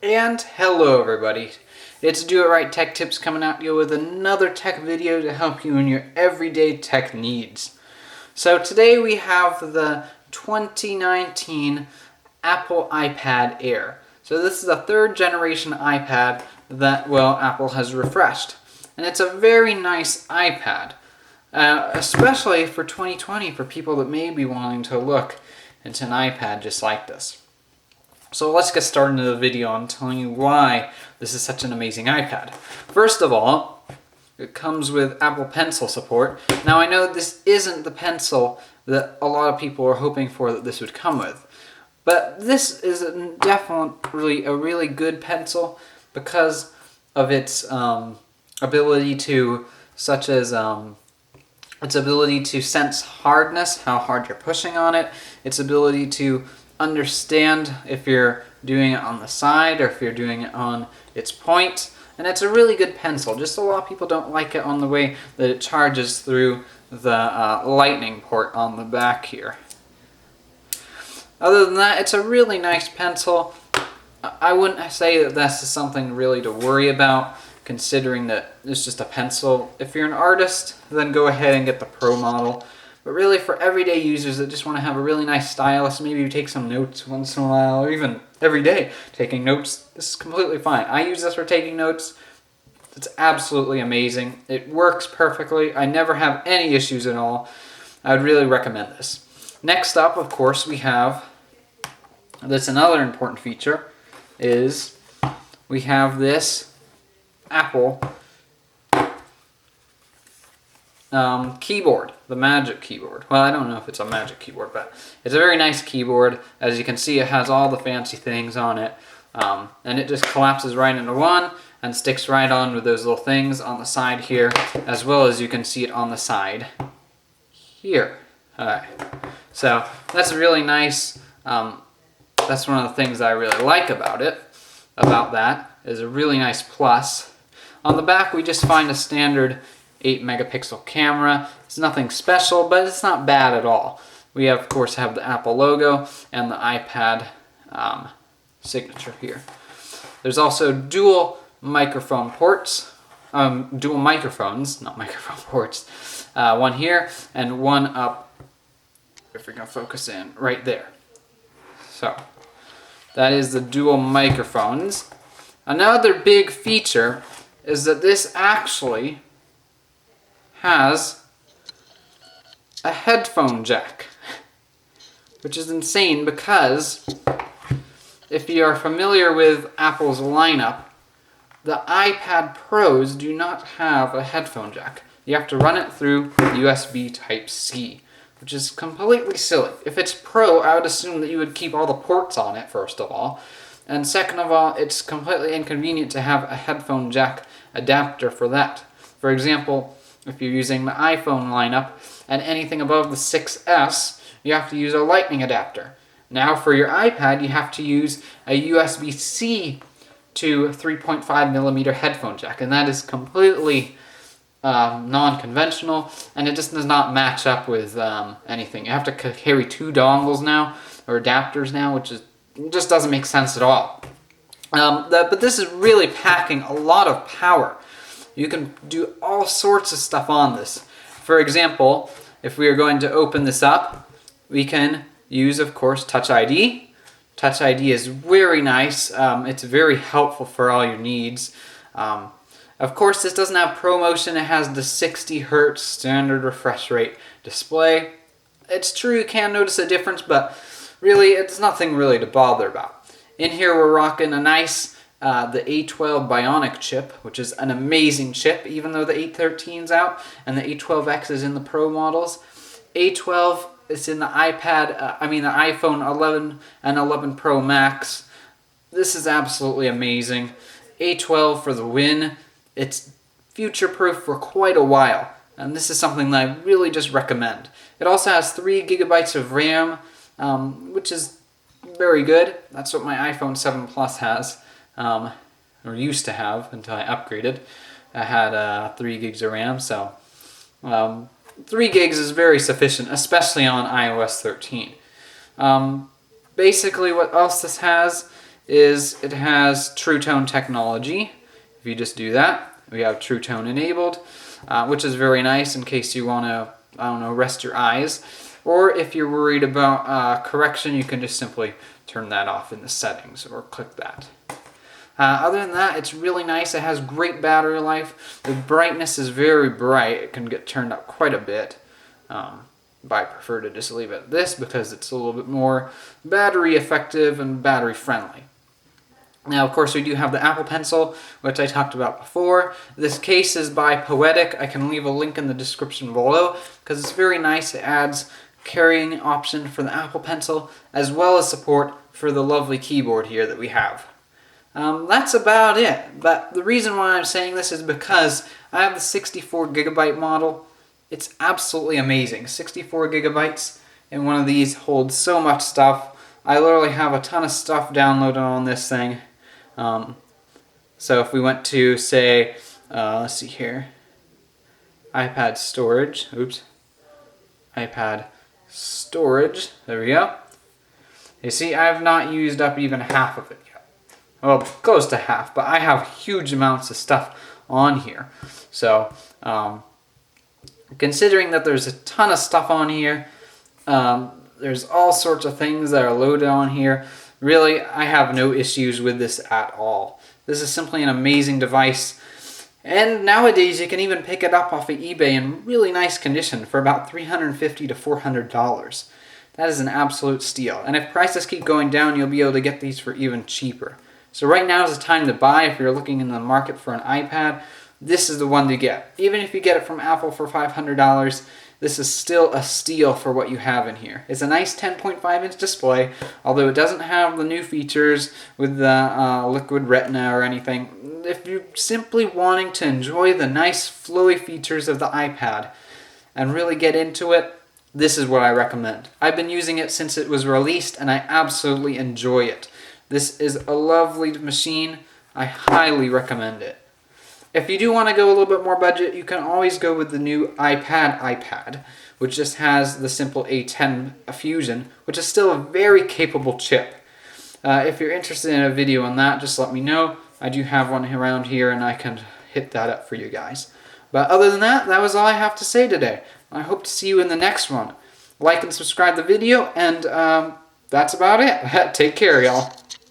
And hello everybody, it's Do It Right Tech Tips coming at you with another tech video to help you in your everyday tech needs. So today we have the 2019 Apple iPad Air. So this is a third generation iPad that, Apple has refreshed. And it's a very nice iPad, especially for 2020 for people that may be wanting to look into an iPad just like this. So let's get started into the video on telling you why this is such an amazing iPad. First of all, it comes with Apple Pencil support. Now I know this isn't the pencil that a lot of people were hoping for that this would come with, but this is definitely a really good pencil because of its ability to, its ability to sense hardness, how hard you're pushing on it, its ability to understand if you're doing it on the side or if you're doing it on its point. And it's a really good pencil. Just a lot of people don't like it on the way that it charges through the lightning port on the back here. Other than that, it's a really nice pencil. I wouldn't say that this is something really to worry about, considering that it's just a pencil. If you're an artist, then go ahead and get the Pro model. But really, for everyday users that just want to have a really nice stylus, maybe you take some notes once in a while, or even every day taking notes, this is completely fine. I use this for taking notes. It's absolutely amazing. It works perfectly. I never have any issues at all. I would really recommend this. Next up, of course, we have, that's another important feature, is we have this Apple keyboard, the Magic Keyboard. Well, I don't know if it's a Magic Keyboard, but it's a very nice keyboard. As you can see, it has all the fancy things on it, and it just collapses right into one and sticks right on with those little things on the side here, as well as you can see it on the side here. Alright, so that's really nice. That's one of the things I really like about it. That is a really nice plus. On the back, we just find a standard 8 megapixel camera. It's nothing special, but it's not bad at all. We of course have the Apple logo and the iPad signature here. There's also dual microphone ports, dual microphones, not microphone ports. One here and one up, if we can focus in, right there. So that is the dual microphones. Another big feature is that this actually has a headphone jack, which is insane because if you are familiar with Apple's lineup, the iPad Pros do not have a headphone jack. You have to run it through USB Type-C, which is completely silly. If it's Pro, I would assume that you would keep all the ports on it, first of all. And second of all, it's completely inconvenient to have a headphone jack adapter for that. For example, if you're using the iPhone lineup and anything above the 6S, you have to use a lightning adapter. Now for your iPad, you have to use a USB-C to 3.5 millimeter headphone jack, and that is completely non-conventional, and it just does not match up with anything. You have to carry 2 dongles now, or adapters now, which just doesn't make sense at all. But this is really packing a lot of power. You can do all sorts of stuff on this. For example, if we are going to open this up, we can use, of course, Touch ID. Touch ID is very nice. It's very helpful for all your needs. Of course, this doesn't have ProMotion. It has the 60 Hz standard refresh rate display. It's true you can notice a difference, but really, it's nothing really to bother about. In here, we're rocking a nice the A12 Bionic chip, which is an amazing chip, even though the A13's out and the A12X is in the Pro models. A12 is in the iPad, the iPhone 11 and 11 Pro Max. This is absolutely amazing. A12 for the win. It's future-proof for quite a while, and this is something that I really just recommend. It also has 3 gigabytes of RAM, which is very good. That's what my iPhone 7 Plus has. Or used to have until I upgraded. I had 3 gigs of RAM, so 3 gigs is very sufficient, especially on iOS 13. Basically, what else this has is it has True Tone technology. If you just do that, we have True Tone enabled, which is very nice in case you want to, I don't know, rest your eyes. Or if you're worried about correction, you can just simply turn that off in the settings or click that. Other than that, it's really nice. It has great battery life. The brightness is very bright. It can get turned up quite a bit. But I prefer to just leave it at this because it's a little bit more battery effective and battery friendly. Now, of course, we do have the Apple Pencil, which I talked about before. This case is by Poetic. I can leave a link in the description below because it's very nice. It adds carrying option for the Apple Pencil as well as support for the lovely keyboard here that we have. That's about it. But the reason why I'm saying this is because I have the 64 gigabyte model. It's absolutely amazing. 64 gigabytes in one of these holds so much stuff. I literally have a ton of stuff downloaded on this thing. So if we went to, say, let's see here, iPad storage, iPad storage, there we go. You see, I have not used up even half of it yet. Well, close to half, but I have huge amounts of stuff on here. So, considering that there's a ton of stuff on here, there's all sorts of things that are loaded on here. Really, I have no issues with this at all. This is simply an amazing device. And nowadays, you can even pick it up off of eBay in really nice condition for about $350 to $400. That is an absolute steal. And if prices keep going down, you'll be able to get these for even cheaper. So right now is the time to buy if you're looking in the market for an iPad. This is the one to get. Even if you get it from Apple for $500, this is still a steal for what you have in here. It's a nice 10.5-inch display, although it doesn't have the new features with the liquid retina or anything. If you're simply wanting to enjoy the nice flowy features of the iPad and really get into it, this is what I recommend. I've been using it since it was released, and I absolutely enjoy it. This is a lovely machine. I highly recommend it. If you do want to go a little bit more budget, you can always go with the new iPad, which just has the simple A10 Fusion, which is still a very capable chip. If you're interested in a video on that, just let me know. I do have one around here, and I can hit that up for you guys. But other than that, that was all I have to say today. I hope to see you in the next one. Like and subscribe the video, and that's about it. Take care, y'all.